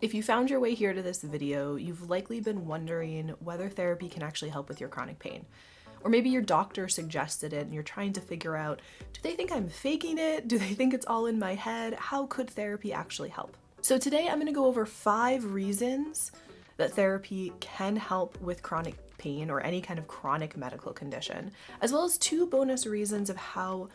If you found your way here to this video, you've likely been wondering whether therapy can actually help with your chronic pain. Or maybe your doctor suggested it and you're trying to figure out, do they think I'm faking it? Do they think it's all in my head? How could therapy actually help? So today I'm going to go over 5 reasons that therapy can help with chronic pain or any kind of chronic medical condition, as well as 2 bonus reasons of how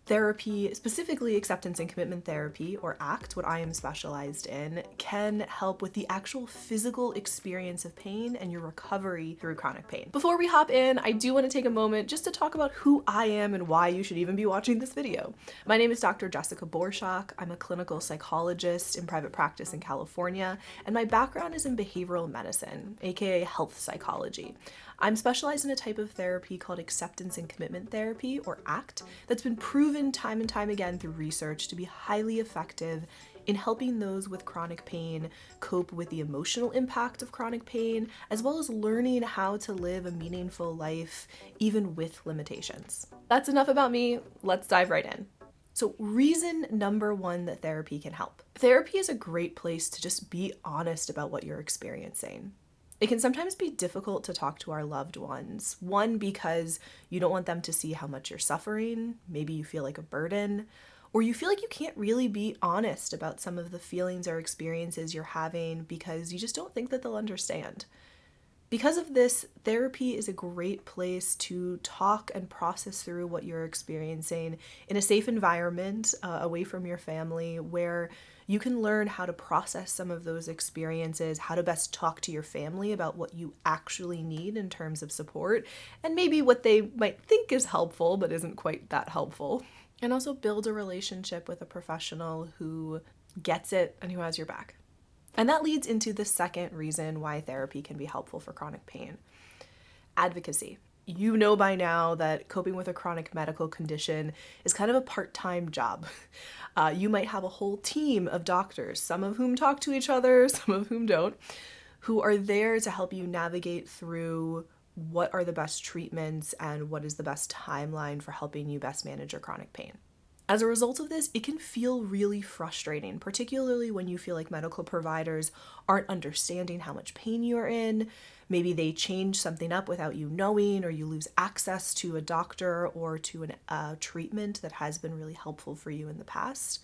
therapy, specifically acceptance and commitment therapy, or ACT, what I am specialized in, can help with the actual physical experience of pain and your recovery through chronic pain. Before we hop in, I do want to take a moment just to talk about who I am and why you should even be watching this video. My name is Dr. Jessica Borshak. I'm a clinical psychologist in private practice in California, and my background is in behavioral medicine, aka health psychology. I'm specialized in a type of therapy called acceptance and commitment therapy, or ACT, that's been proven time and time again through research to be highly effective in helping those with chronic pain cope with the emotional impact of chronic pain, as well as learning how to live a meaningful life even with limitations. That's enough about me. Let's dive right in. So, reason number 1 that therapy can help. Therapy is a great place to just be honest about what you're experiencing. It can sometimes be difficult to talk to our loved ones. 1, because you don't want them to see how much you're suffering. Maybe you feel like a burden, or you feel like you can't really be honest about some of the feelings or experiences you're having because you just don't think that they'll understand. Because of this, therapy is a great place to talk and process through what you're experiencing in a safe environment, away from your family, where you can learn how to process some of those experiences, how to best talk to your family about what you actually need in terms of support, and maybe what they might think is helpful but isn't quite that helpful. And also build a relationship with a professional who gets it and who has your back. And that leads into the second reason why therapy can be helpful for chronic pain. Advocacy. You know by now that coping with a chronic medical condition is kind of a part-time job. You might have a whole team of doctors, some of whom talk to each other, some of whom don't, who are there to help you navigate through what are the best treatments and what is the best timeline for helping you best manage your chronic pain. As a result of this, it can feel really frustrating, particularly when you feel like medical providers aren't understanding how much pain you're in. Maybe they change something up without you knowing, or you lose access to a doctor or to a treatment that has been really helpful for you in the past.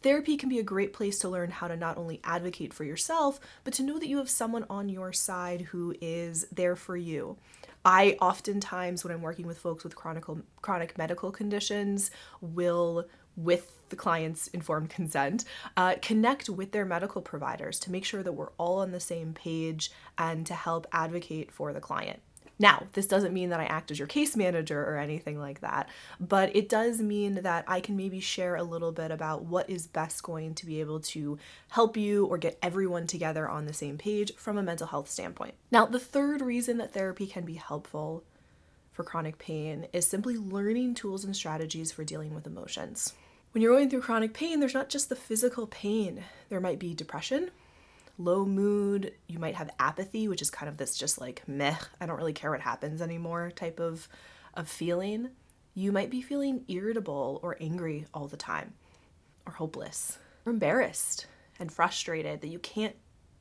Therapy can be a great place to learn how to not only advocate for yourself, but to know that you have someone on your side who is there for you. I oftentimes, when I'm working with folks with chronic medical conditions, will, with the client's informed consent, connect with their medical providers to make sure that we're all on the same page and to help advocate for the client. Now, this doesn't mean that I act as your case manager or anything like that, but it does mean that I can maybe share a little bit about what is best going to be able to help you or get everyone together on the same page from a mental health standpoint. Now, the third reason that therapy can be helpful for chronic pain is simply learning tools and strategies for dealing with emotions. When you're going through chronic pain, there's not just the physical pain. There might be depression, low mood, you might have apathy, which is kind of this just like meh, I don't really care what happens anymore type of feeling. You might be feeling irritable or angry all the time, or hopeless, or embarrassed and frustrated that you can't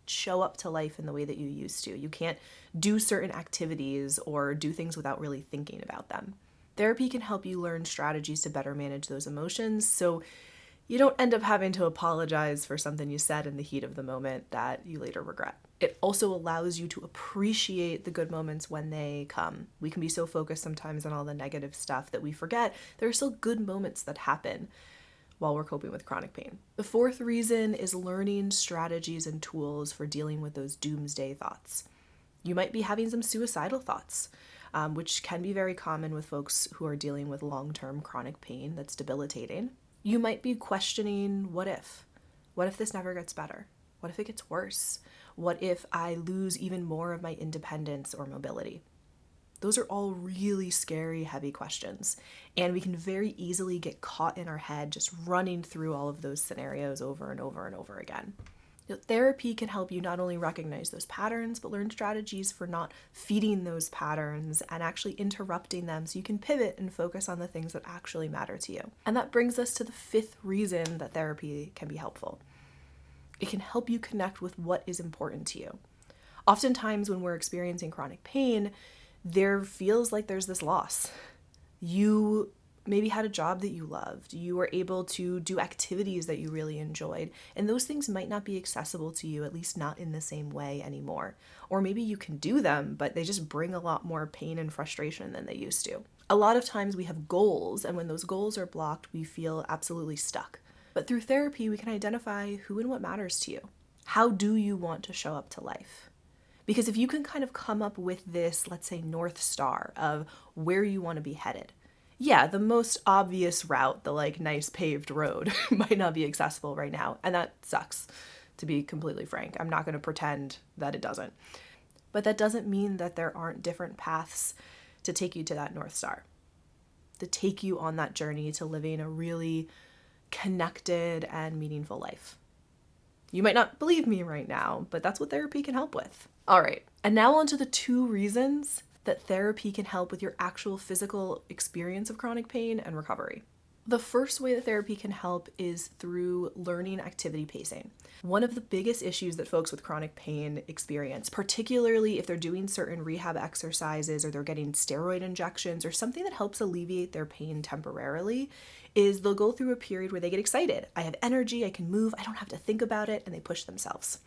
show up to life in the way that you used to. You can't do certain activities or do things without really thinking about them. Therapy can help you learn strategies to better manage those emotions so you don't end up having to apologize for something you said in the heat of the moment that you later regret. It also allows you to appreciate the good moments when they come. We can be so focused sometimes on all the negative stuff that we forget there are still good moments that happen while we're coping with chronic pain. The fourth reason is learning strategies and tools for dealing with those doomsday thoughts. You might be having some suicidal thoughts, which can be very common with folks who are dealing with long-term chronic pain that's debilitating. You might be questioning, what if? What if this never gets better? What if it gets worse? What if I lose even more of my independence or mobility? Those are all really scary, heavy questions, and we can very easily get caught in our head just running through all of those scenarios over and over and over again. Therapy can help you not only recognize those patterns, but learn strategies for not feeding those patterns and actually interrupting them so you can pivot and focus on the things that actually matter to you. And that brings us to the fifth reason that therapy can be helpful. It can help you connect with what is important to you. Oftentimes when we're experiencing chronic pain, there feels like there's this loss. You maybe had a job that you loved. You were able to do activities that you really enjoyed, and those things might not be accessible to you, at least not in the same way anymore. Or maybe you can do them, but they just bring a lot more pain and frustration than they used to. A lot of times we have goals, and when those goals are blocked, we feel absolutely stuck. But through therapy, we can identify who and what matters to you. How do you want to show up to life? Because if you can kind of come up with this, let's say, North Star of where you want to be headed, yeah, the most obvious route, the like nice paved road, might not be accessible right now. And that sucks, to be completely frank. I'm not going to pretend that it doesn't. But that doesn't mean that there aren't different paths to take you to that North Star, to take you on that journey to living a really connected and meaningful life. You might not believe me right now, but that's what therapy can help with. All right, and now on to the 2 reasons that therapy can help with your actual physical experience of chronic pain and recovery. The first way that therapy can help is through learning activity pacing. One of the biggest issues that folks with chronic pain experience, particularly if they're doing certain rehab exercises or they're getting steroid injections or something that helps alleviate their pain temporarily, is they'll go through a period where they get excited. I have energy, I can move, I don't have to think about it, and they push themselves.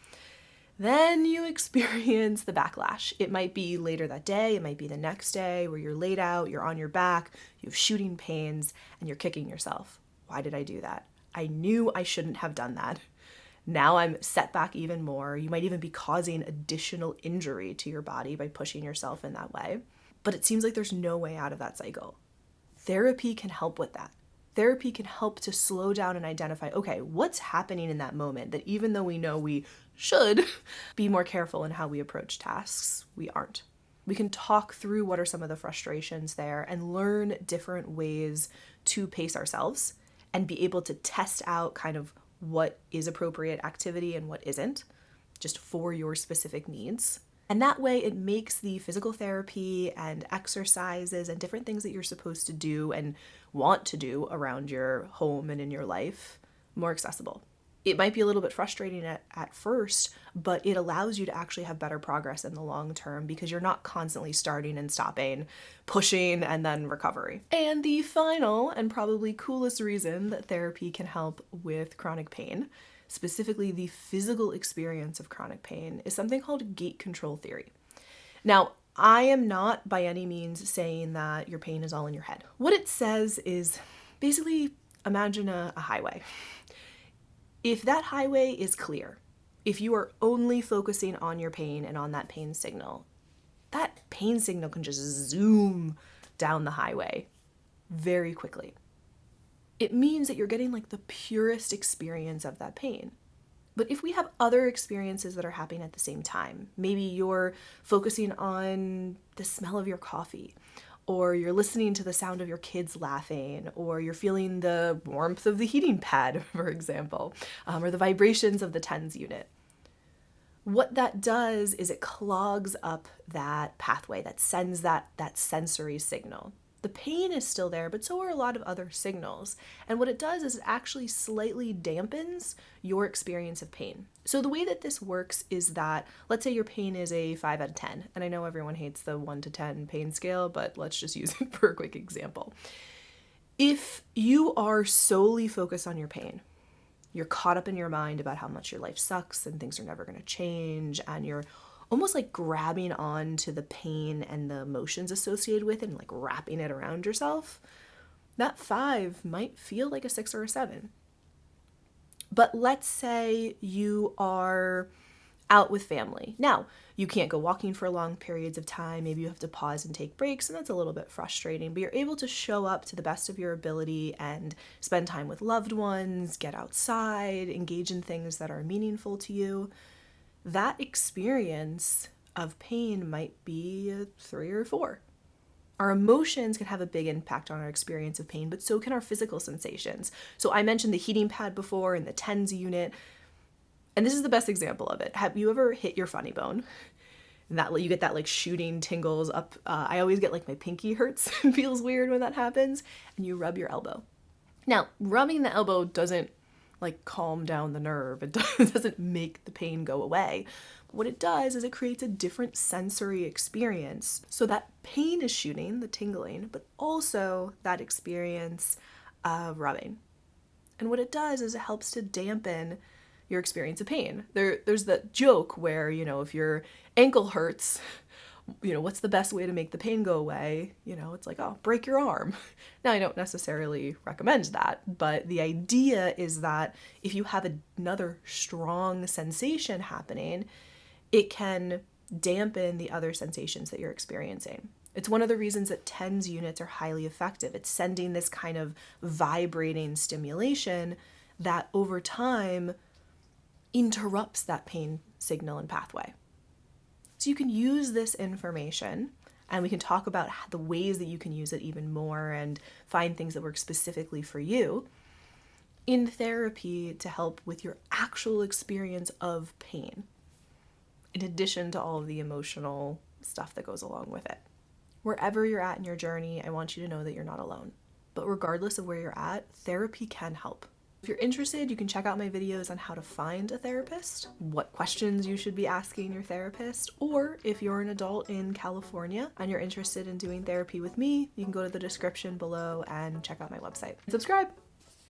Then you experience the backlash. It might be later that day, it might be the next day where you're laid out, you're on your back, you have shooting pains, and you're kicking yourself. Why did I do that? I knew I shouldn't have done that. Now I'm set back even more. You might even be causing additional injury to your body by pushing yourself in that way. But it seems like there's no way out of that cycle. Therapy can help with that. Therapy can help to slow down and identify, okay, what's happening in that moment that even though we know we should be more careful in how we approach tasks, we aren't. We can talk through what are some of the frustrations there and learn different ways to pace ourselves and be able to test out kind of what is appropriate activity and what isn't, just for your specific needs. And that way it makes the physical therapy and exercises and different things that you're supposed to do and want to do around your home and in your life more accessible. It might be a little bit frustrating at first, but it allows you to actually have better progress in the long term because you're not constantly starting and stopping, pushing, and then recovery. And the final and probably coolest reason that therapy can help with chronic pain, specifically the physical experience of chronic pain, is something called gait control theory. Now, I am not by any means saying that your pain is all in your head. What it says is basically imagine a highway. If that highway is clear, if you are only focusing on your pain and on that pain signal can just zoom down the highway very quickly. It means that you're getting like the purest experience of that pain. But if we have other experiences that are happening at the same time, maybe you're focusing on the smell of your coffee, or you're listening to the sound of your kids laughing, or you're feeling the warmth of the heating pad, for example, or the vibrations of the TENS unit. What that does is it clogs up that pathway that sends that sensory signal. The pain is still there, but so are a lot of other signals. And what it does is it actually slightly dampens your experience of pain. So the way that this works is that, let's say your pain is a 5 out of 10. And I know everyone hates the 1 to 10 pain scale, but let's just use it for a quick example. If you are solely focused on your pain, you're caught up in your mind about how much your life sucks and things are never going to change, and you're almost like grabbing on to the pain and the emotions associated with it and like wrapping it around yourself, that 5 might feel like a 6 or a 7. But let's say you are out with family. Now, you can't go walking for long periods of time. Maybe you have to pause and take breaks, and that's a little bit frustrating, but you're able to show up to the best of your ability and spend time with loved ones, get outside, engage in things that are meaningful to you. That experience of pain might be a 3 or 4. Our emotions can have a big impact on our experience of pain, but so can our physical sensations. So I mentioned the heating pad before and the TENS unit, and this is the best example of it. Have you ever hit your funny bone? And that you get that like shooting tingles up. I always get like my pinky hurts. It feels weird when that happens. And you rub your elbow. Now, rubbing the elbow doesn't like calm down the nerve. It doesn't make the pain go away. But what it does is it creates a different sensory experience. So that pain is shooting, the tingling, but also that experience of rubbing. And what it does is it helps to dampen your experience of pain. There's that joke where, if your ankle hurts, what's the best way to make the pain go away? It's like, oh, break your arm. Now, I don't necessarily recommend that, but the idea is that if you have another strong sensation happening, it can dampen the other sensations that you're experiencing. It's one of the reasons that TENS units are highly effective. It's sending this kind of vibrating stimulation that over time interrupts that pain signal and pathway. So you can use this information, and we can talk about the ways that you can use it even more and find things that work specifically for you in therapy to help with your actual experience of pain, in addition to all of the emotional stuff that goes along with it. Wherever you're at in your journey, I want you to know that you're not alone. But regardless of where you're at, therapy can help. If you're interested, you can check out my videos on how to find a therapist, what questions you should be asking your therapist, or if you're an adult in California and you're interested in doing therapy with me, you can go to the description below and check out my website. Subscribe!